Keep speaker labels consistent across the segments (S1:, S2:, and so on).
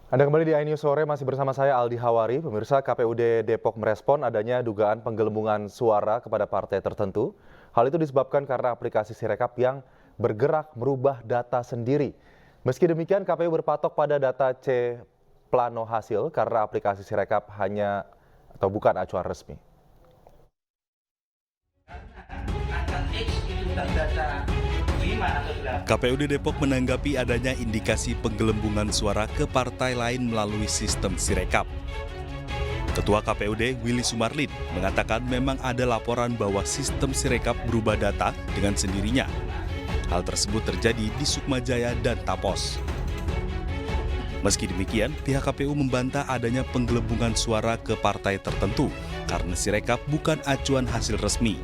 S1: Anda kembali di iNews Sore, masih bersama saya Aldi Hawari. Pemirsa, KPUD Depok merespon adanya dugaan penggelembungan suara kepada partai tertentu. Hal itu disebabkan karena aplikasi Sirekap yang bergerak merubah data sendiri. Meski demikian, KPU berpatok pada data C plano hasil karena aplikasi Sirekap hanya atau bukan acuan resmi.
S2: KPUD Depok menanggapi adanya indikasi penggelembungan suara ke partai lain melalui sistem Sirekap. Ketua KPUD Willy Sumarlin mengatakan memang ada laporan bahwa sistem Sirekap berubah data dengan sendirinya. Hal tersebut terjadi di Sukmajaya dan Tapos. Meski demikian, pihak KPU membantah adanya penggelembungan suara ke partai tertentu karena Sirekap bukan acuan hasil resmi.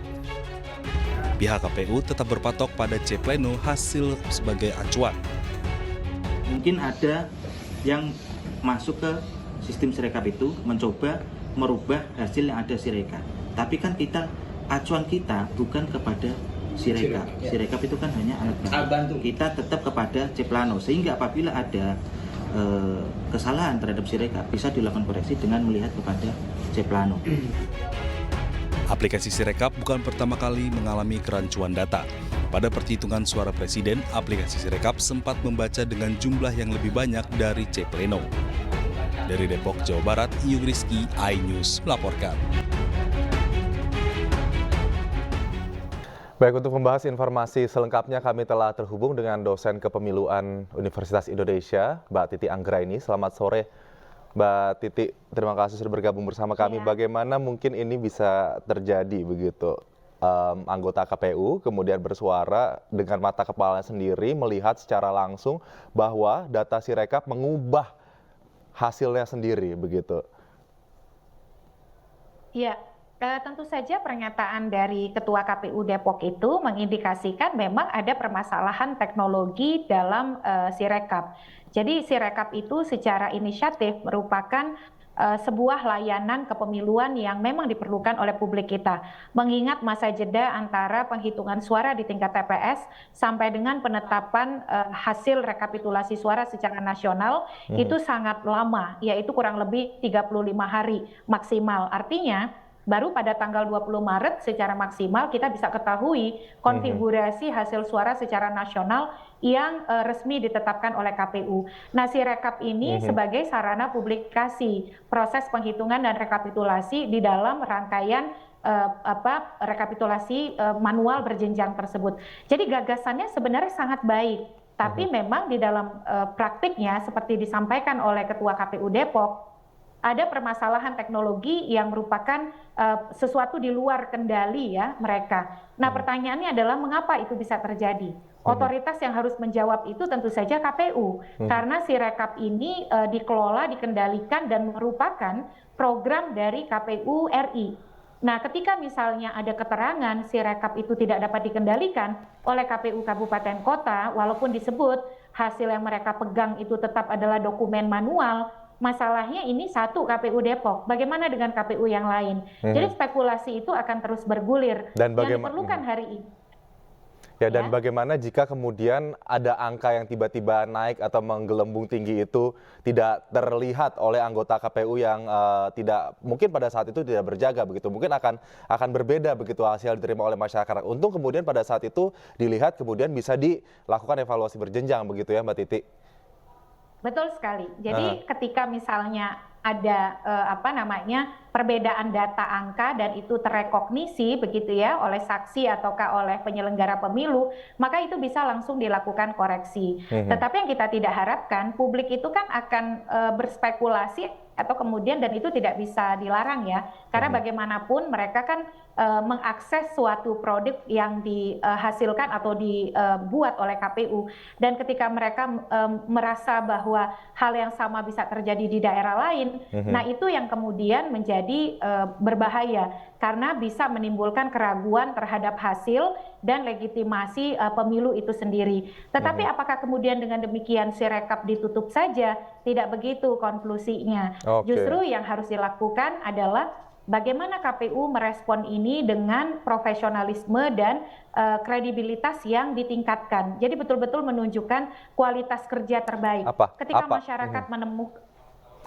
S2: Pihak KPU tetap berpatok pada C pleno hasil sebagai acuan.
S3: Mungkin ada yang masuk ke sistem Sirekap itu mencoba merubah hasil yang ada Sirekap. Tapi kan acuan kita bukan kepada Sirekap. Sirekap itu kan hanya alat bantu. Kita tetap kepada C plano, sehingga apabila ada kesalahan terhadap Sirekap bisa dilakukan koreksi dengan melihat kepada C plano.
S2: Aplikasi Sirekap bukan pertama kali mengalami kerancuan data. Pada perhitungan suara presiden, aplikasi Sirekap sempat membaca dengan jumlah yang lebih banyak dari C pleno. Dari Depok, Jawa Barat, Iyung Rizky, iNews melaporkan.
S1: Baik, untuk membahas informasi selengkapnya kami telah terhubung dengan dosen kepemiluan Universitas Indonesia, Mbak Titi Anggraini. Selamat sore, Mbak Titi. Terima kasih sudah bergabung bersama kami. Bagaimana mungkin ini bisa terjadi begitu? Anggota KPU kemudian bersuara dengan mata kepala sendiri melihat secara langsung bahwa data Sirekap mengubah hasilnya sendiri begitu.
S4: Ya, tentu saja pernyataan dari Ketua KPU Depok itu mengindikasikan memang ada permasalahan teknologi dalam Sirekap. Jadi Sirekap itu secara inisiatif merupakan sebuah layanan kepemiluan yang memang diperlukan oleh publik kita. Mengingat masa jeda antara penghitungan suara di tingkat TPS sampai dengan penetapan hasil rekapitulasi suara secara nasional itu sangat lama, yaitu kurang lebih 35 hari maksimal. Artinya baru pada tanggal 20 Maret secara maksimal kita bisa ketahui konfigurasi hasil suara secara nasional yang resmi ditetapkan oleh KPU. Nah, Sirekap ini sebagai sarana publikasi proses penghitungan dan rekapitulasi di dalam rangkaian rekapitulasi manual berjenjang tersebut. Jadi gagasannya sebenarnya sangat baik, tapi memang di dalam praktiknya seperti disampaikan oleh Ketua KPU Depok, ada permasalahan teknologi yang merupakan sesuatu di luar kendali ya mereka. Nah, pertanyaannya adalah mengapa itu bisa terjadi? Otoritas yang harus menjawab itu tentu saja KPU, karena Sirekap ini dikelola, dikendalikan dan merupakan program dari KPU RI. Nah, ketika misalnya ada keterangan Sirekap itu tidak dapat dikendalikan oleh KPU kabupaten kota, walaupun disebut hasil yang mereka pegang itu tetap adalah dokumen manual, masalahnya ini satu KPU Depok, bagaimana dengan KPU yang lain? Jadi spekulasi itu akan terus bergulir.
S1: Dan
S4: yang diperlukan hari ini.
S1: Ya, dan bagaimana jika kemudian ada angka yang tiba-tiba naik atau menggelembung tinggi itu tidak terlihat oleh anggota KPU yang tidak mungkin pada saat itu tidak berjaga begitu, mungkin akan berbeda begitu hasil diterima oleh masyarakat. Untung kemudian pada saat itu dilihat kemudian bisa dilakukan evaluasi berjenjang begitu ya, Mbak Titi.
S4: Betul sekali. Jadi ketika misalnya ada perbedaan data angka dan itu terrekognisi begitu ya oleh saksi ataukah oleh penyelenggara pemilu, maka itu bisa langsung dilakukan koreksi. Tetapi yang kita tidak harapkan, publik itu kan akan berspekulasi atau kemudian, dan itu tidak bisa dilarang ya, karena bagaimanapun mereka kan mengakses suatu produk yang dihasilkan atau dibuat oleh KPU, dan ketika mereka merasa bahwa hal yang sama bisa terjadi di daerah lain, nah itu yang kemudian menjadi berbahaya karena bisa menimbulkan keraguan terhadap hasil dan legitimasi pemilu itu sendiri. Tetapi apakah kemudian dengan demikian Sirekap ditutup saja? Tidak begitu konklusinya. Justru yang harus dilakukan adalah bagaimana KPU merespon ini dengan profesionalisme dan kredibilitas yang ditingkatkan. Jadi betul-betul menunjukkan kualitas kerja terbaik. Ketika masyarakat menemukan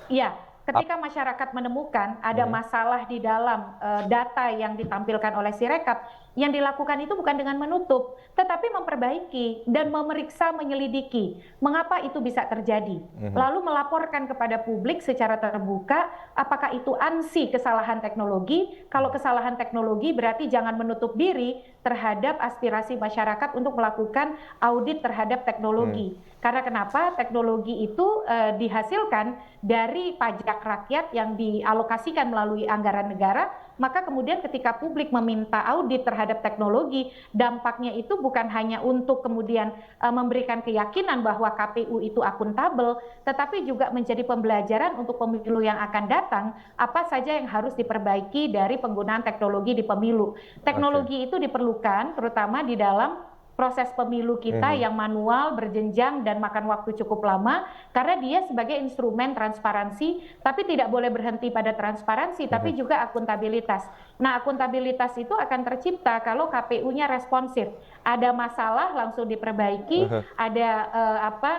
S4: Iya, ketika masyarakat menemukan ada masalah di dalam data yang ditampilkan oleh Sirekap, yang dilakukan itu bukan dengan menutup, tetapi memperbaiki dan memeriksa, menyelidiki mengapa itu bisa terjadi. Lalu melaporkan kepada publik secara terbuka apakah itu ANSI kesalahan teknologi. Kalau kesalahan teknologi berarti jangan menutup diri terhadap aspirasi masyarakat untuk melakukan audit terhadap teknologi. Karena kenapa? Teknologi itu dihasilkan dari pajak rakyat yang dialokasikan melalui anggaran negara, maka kemudian ketika publik meminta audit terhadap teknologi, dampaknya itu bukan hanya untuk kemudian memberikan keyakinan bahwa KPU itu akuntabel, tetapi juga menjadi pembelajaran untuk pemilu yang akan datang, apa saja yang harus diperbaiki dari penggunaan teknologi di pemilu. Teknologi itu diperlukan terutama di dalam proses pemilu kita yang manual, berjenjang, dan makan waktu cukup lama, karena dia sebagai instrumen transparansi, tapi tidak boleh berhenti pada transparansi, tapi juga akuntabilitas. Nah, akuntabilitas itu akan tercipta kalau KPU-nya responsif. Ada masalah langsung diperbaiki, ada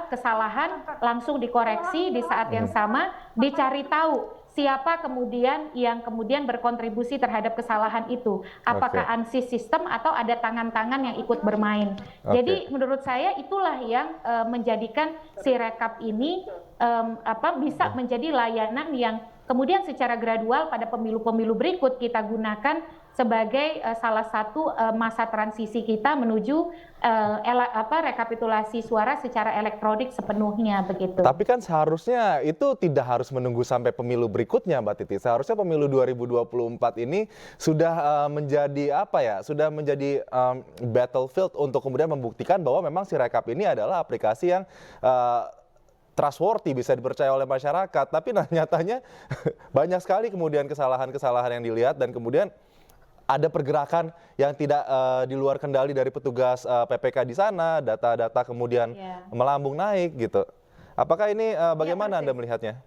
S4: kesalahan langsung dikoreksi di saat yang sama, dicari tahu siapa kemudian yang kemudian berkontribusi terhadap kesalahan itu. Apakah ANSI sistem atau ada tangan-tangan yang ikut bermain. Jadi menurut saya itulah yang menjadikan Sirekap ini bisa menjadi layanan yang kemudian secara gradual pada pemilu-pemilu berikut kita gunakan sebagai salah satu masa transisi kita menuju rekapitulasi suara secara elektronik sepenuhnya begitu.
S1: Tapi kan seharusnya itu tidak harus menunggu sampai pemilu berikutnya, Mbak Titi. Seharusnya pemilu 2024 ini sudah menjadi sudah menjadi battlefield untuk kemudian membuktikan bahwa memang Sirekap ini adalah aplikasi yang trustworthy, bisa dipercaya oleh masyarakat. Tapi nyatanya banyak sekali kemudian kesalahan-kesalahan yang dilihat dan kemudian ada pergerakan yang tidak di luar kendali dari petugas PPK di sana, data-data kemudian melambung naik gitu. Apakah ini bagaimana Anda melihatnya?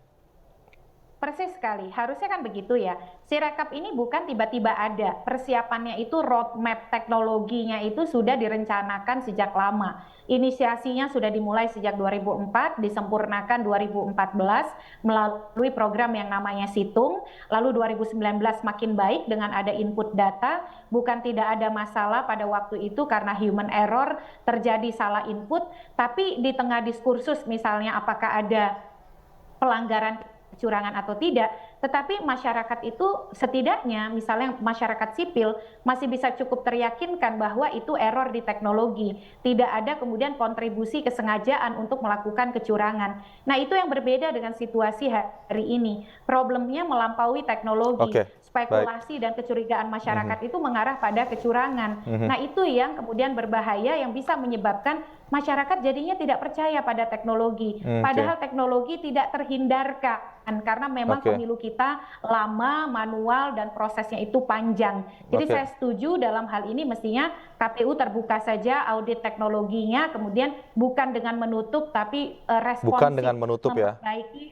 S4: Persis sekali, harusnya kan begitu ya. Sirekap ini bukan tiba-tiba ada, persiapannya itu roadmap teknologinya itu sudah direncanakan sejak lama. Inisiasinya sudah dimulai sejak 2004, disempurnakan 2014 melalui program yang namanya Situng, lalu 2019 makin baik dengan ada input data, bukan tidak ada masalah pada waktu itu karena human error, terjadi salah input, tapi di tengah diskursus misalnya apakah ada pelanggaran kecurangan atau tidak, tetapi masyarakat itu setidaknya misalnya masyarakat sipil masih bisa cukup teryakinkan bahwa itu error di teknologi, tidak ada kemudian kontribusi kesengajaan untuk melakukan kecurangan. Nah, itu yang berbeda dengan situasi hari ini. Problemnya melampaui teknologi. Spekulasi dan kecurigaan masyarakat itu mengarah pada kecurangan. Nah, itu yang kemudian berbahaya, yang bisa menyebabkan masyarakat jadinya tidak percaya pada teknologi. Padahal teknologi tidak terhindarkan karena memang pemilu kita lama, manual, dan prosesnya itu panjang. Jadi saya setuju dalam hal ini mestinya KPU terbuka saja audit teknologinya, kemudian bukan dengan menutup tapi responsif,
S1: bukan dengan menutup
S4: memperbaiki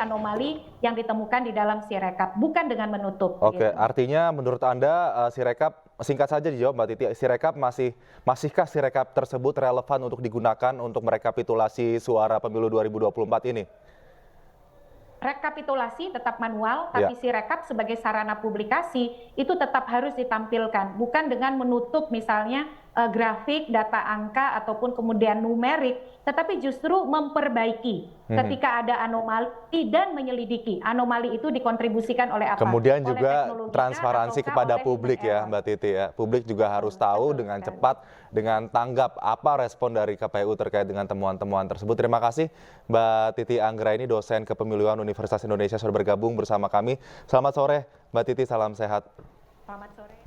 S4: anomali yang ditemukan di dalam Sirekap, bukan dengan menutup.
S1: Oke, artinya menurut Anda Sirekap, singkat saja dijawab Mbak Titi, Sirekap masihkah Sirekap tersebut relevan untuk digunakan untuk merekapitulasi suara pemilu 2024 ini?
S4: Rekapitulasi tetap manual, tapi Sirekap sebagai sarana publikasi itu tetap harus ditampilkan, bukan dengan menutup misalnya grafik, data angka, ataupun kemudian numerik, tetapi justru memperbaiki ketika ada anomali dan menyelidiki. Anomali itu dikontribusikan oleh apa?
S1: Kemudian
S4: oleh
S1: juga transparansi kepada publik ya Mbak Titi ya. Publik juga harus tahu dengan cepat, dengan tanggap apa respon dari KPU terkait dengan temuan-temuan tersebut. Terima kasih Mbak Titi Anggraini, dosen kepemiluan Universitas Indonesia sudah bergabung bersama kami. Selamat sore Mbak Titi, salam sehat.
S4: Selamat sore.